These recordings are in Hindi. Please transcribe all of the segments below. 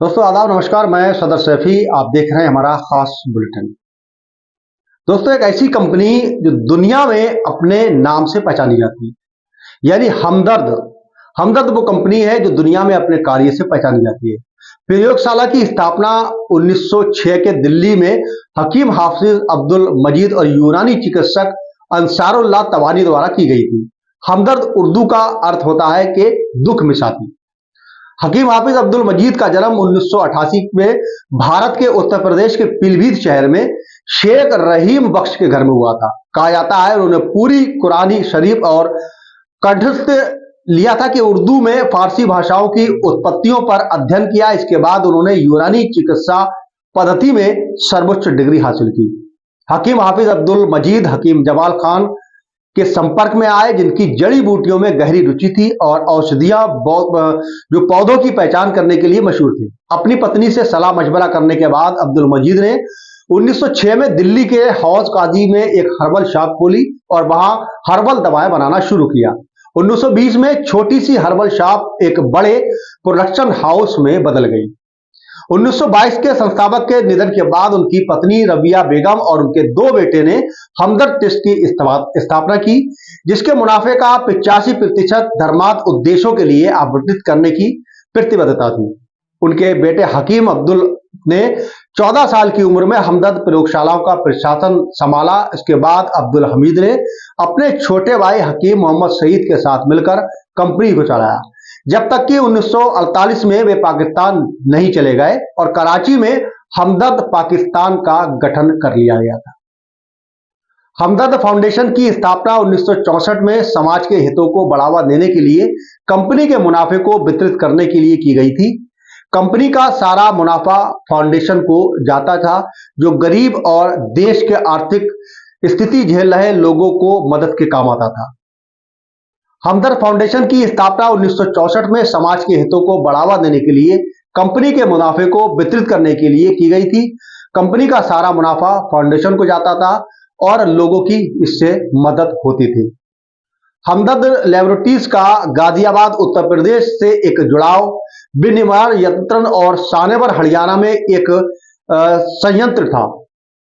दोस्तों आदाब नमस्कार। मैं सदर सैफी, आप देख रहे हैं हमारा खास बुलेटिन। दोस्तों एक ऐसी कंपनी जो दुनिया में अपने नाम से पहचानी जाती है, यानी हमदर्द। हमदर्द वो कंपनी है जो दुनिया में अपने कार्य से पहचानी जाती है। प्रयोगशाला की स्थापना 1906 के दिल्ली में हकीम हाफिज अब्दुल मजीद और यूनानी चिकित्सक अंसारुल्लाह तवानी द्वारा की गई थी। हमदर्द उर्दू का अर्थ होता है कि दुख मिसाती। हकीम हाफिज अब्दुल मजीद का जन्म 1988 में भारत के उत्तर प्रदेश के पीलीभीत शहर में शेख रहीम बख्श के घर में हुआ था। कहा जाता है उन्होंने पूरी कुरानी शरीफ और कंठस्थ लिया था कि उर्दू में फारसी भाषाओं की उत्पत्तियों पर अध्ययन किया। इसके बाद उन्होंने यूनानी चिकित्सा पद्धति में सर्वोच्च डिग्री हासिल की। हकीम हाफिज अब्दुल मजीद हकीम जमाल खान के संपर्क में आए, जिनकी जड़ी बूटियों में गहरी रुचि थी और औषधियां जो पौधों की पहचान करने के लिए मशहूर थे। अपनी पत्नी से सलाह मशवरा करने के बाद अब्दुल मजीद ने 1906 में दिल्ली के हौज काजी में एक हर्बल शॉप खोली और वहां हर्बल दवाएं बनाना शुरू किया। 1920 में छोटी सी हर्बल शॉप एक बड़े प्रोडक्शन हाउस में बदल गई। 1922 के संस्थापक के निधन के बाद उनकी पत्नी रबिया बेगम और उनके दो बेटे ने हमदर्द ट्रस्ट की स्थापना की, जिसके मुनाफे का 85% धर्मार्थ उद्देश्यों के लिए आवंटित करने की प्रतिबद्धता थी। उनके बेटे हकीम अब्दुल ने 14 साल की उम्र में हमदर्द प्रयोगशालाओं का प्रशासन संभाला। इसके बाद अब्दुल हमीद ने अपने छोटे भाई हकीम मोहम्मद सईद के साथ मिलकर कंपनी को चलाया, जब तक कि 1948 में वे पाकिस्तान नहीं चले गए और कराची में हमदर्द पाकिस्तान का गठन कर लिया गया था। हमदर्द फाउंडेशन की स्थापना 1964 में समाज के हितों को बढ़ावा देने के लिए कंपनी के मुनाफे को वितरित करने के लिए की गई थी। कंपनी का सारा मुनाफा फाउंडेशन को जाता था, जो गरीब और देश के आर्थिक स्थिति झेल रहे लोगों को मदद के काम आता था। हमदर्द फाउंडेशन की स्थापना 1964 में समाज के हितों को बढ़ावा देने के लिए कंपनी के मुनाफे को वितरित करने के लिए की गई थी। कंपनी का सारा मुनाफा फाउंडेशन को जाता था और लोगों की इससे मदद होती थी। हमदर्द लेबोरेटरीज का गाजियाबाद उत्तर प्रदेश से एक जुड़ाव विनिर्माण यंत्रण और सानेवर हरियाणा में एक संयंत्र था,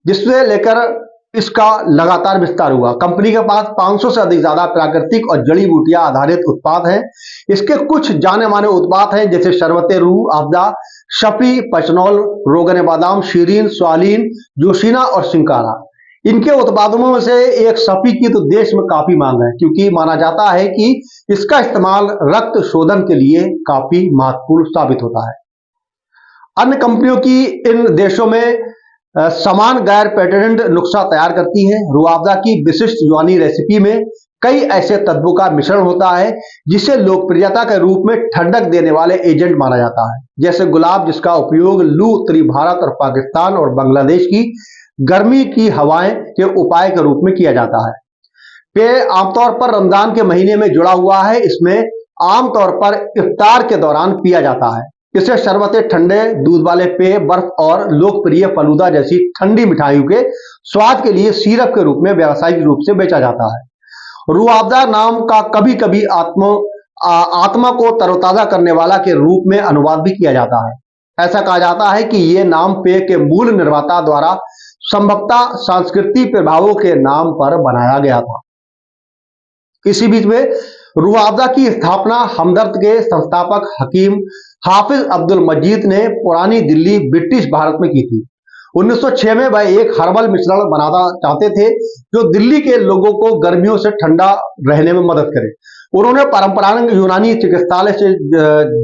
जिससे लेकर इसका लगातार विस्तार हुआ। कंपनी के पास 500 से अधिक ज्यादा प्राकृतिक और जड़ी बूटियां आधारित उत्पाद हैं। इसके कुछ जाने माने उत्पाद हैं जैसे शरबते रूह अफ़ज़ा, शफी, पचनौल, रोगन बादाम, शीरीन, स्वालीन, जोशीना और सिंकारा। इनके उत्पादों में से एक शफी की तो देश में काफी मांग है, क्योंकि माना जाता है कि इसका इस्तेमाल रक्त शोधन के लिए काफी महत्वपूर्ण साबित होता है। अन्य कंपनियों की इन देशों में समान गैर पेटेंट नुस्खा तैयार करती है। रूह अफ़ज़ा की विशिष्ट यूनानी रेसिपी में कई ऐसे तत्वों का मिश्रण होता है जिसे लोकप्रियता के रूप में ठंडक देने वाले एजेंट माना जाता है, जैसे गुलाब, जिसका उपयोग लू उत्तरी भारत और पाकिस्तान और बांग्लादेश की गर्मी की हवाएं के उपाय के रूप में किया जाता है। पेय आमतौर पर रमजान के महीने में जुड़ा हुआ है। इसमें आमतौर पर इफ्तार के दौरान पिया जाता है। इसे शरबते, ठंडे दूध वाले पेय, बर्फ और लोकप्रिय फलूदा जैसी ठंडी मिठाइयों के स्वाद के लिए सिरप के रूप में व्यावसायिक रूप से बेचा जाता है। रूह अफ़ज़ा नाम का कभी कभी आत्मा को तरोताजा करने वाला के रूप में अनुवाद भी किया जाता है। ऐसा कहा जाता है कि यह नाम पेय के मूल निर्माता द्वारा संभवतः सांस्कृतिक प्रभावों के नाम पर बनाया गया था। इसी बीच में रूह अफ़ज़ा की स्थापना हमदर्द के संस्थापक हकीम हाफिज अब्दुल मजीद ने पुरानी दिल्ली ब्रिटिश भारत में की थी। 1906 में वह एक हर्बल मिश्रण बनाना चाहते थे जो दिल्ली के लोगों को गर्मियों से ठंडा रहने में मदद करे। उन्होंने परंपरागत यूनानी चिकित्सालय से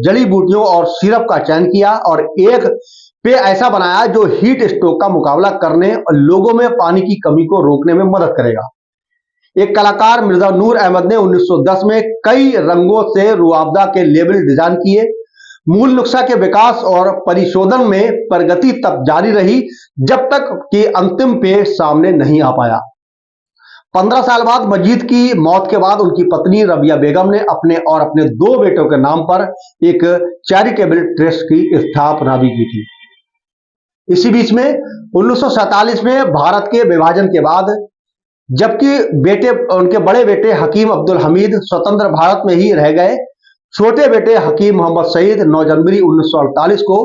जड़ी बूटियों और सिरप का चयन किया और एक पेय ऐसा बनाया जो हीट स्ट्रोक का मुकाबला करने और लोगों में पानी की कमी को रोकने में मदद करेगा। एक कलाकार मिर्जा नूर अहमद ने 1910 में कई रंगों से रूह अफ़ज़ा के लेबल डिजाइन किए। मूल नुस्खा के विकास और परिशोधन में प्रगति तब जारी रही जब तक कि अंतिम पेय सामने नहीं आ पाया। 15 साल बाद मजीद की मौत के बाद उनकी पत्नी रबिया बेगम ने अपने और अपने दो बेटों के नाम पर एक चैरिटेबल ट्रस्ट की स्थापना भी की थी। इसी बीच में 1947 में भारत के विभाजन के बाद, जबकि उनके बड़े बेटे हकीम अब्दुल हमीद स्वतंत्र भारत में ही रह गए, छोटे बेटे हकीम मोहम्मद सईद 9 जनवरी 1948 को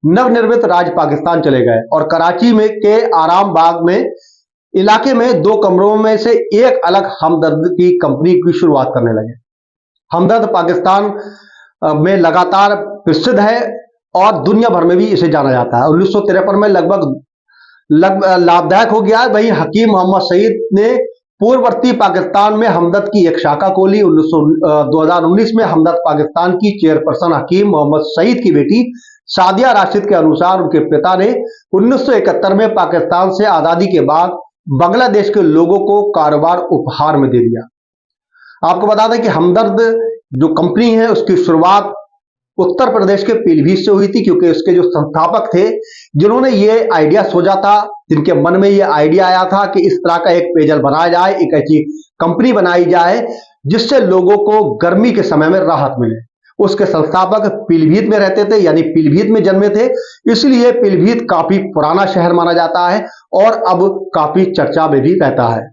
नवनिर्मित राज्य पाकिस्तान चले गए और कराची में के आराम बाग में इलाके में 2 कमरों में से एक अलग हमदर्द की कंपनी की शुरुआत करने लगे। हमदर्द पाकिस्तान में लगातार प्रसिद्ध है और दुनिया भर में भी इसे जाना जाता है। 1953 में लगभग लाभदायक हो गया। वहीं हकीम मोहम्मद सईद ने पूर्ववर्ती पाकिस्तान में हमदर्द की एक शाखा खोली। 2019 में हमदर्द पाकिस्तान की चेयरपर्सन हकीम मोहम्मद सईद की बेटी सादिया राशिद के अनुसार उनके पिता ने 1971 में पाकिस्तान से आजादी के बाद बांग्लादेश के लोगों को कारोबार उपहार में दे दिया। आपको बता दें कि हमदर्द जो कंपनी है उसकी शुरुआत उत्तर प्रदेश के पीलीभीत से हुई थी, क्योंकि उसके जो संस्थापक थे जिन्होंने ये आइडिया सोचा था, जिनके मन में ये आइडिया आया था कि इस तरह का एक पेयजल बनाया जाए, एक ऐसी कंपनी बनाई जाए जिससे लोगों को गर्मी के समय में राहत मिले। उसके संस्थापक पीलीभीत में रहते थे, यानी पीलीभीत में जन्मे थे, इसलिए पीलीभीत काफी पुराना शहर माना जाता है और अब काफी चर्चा में भी रहता है।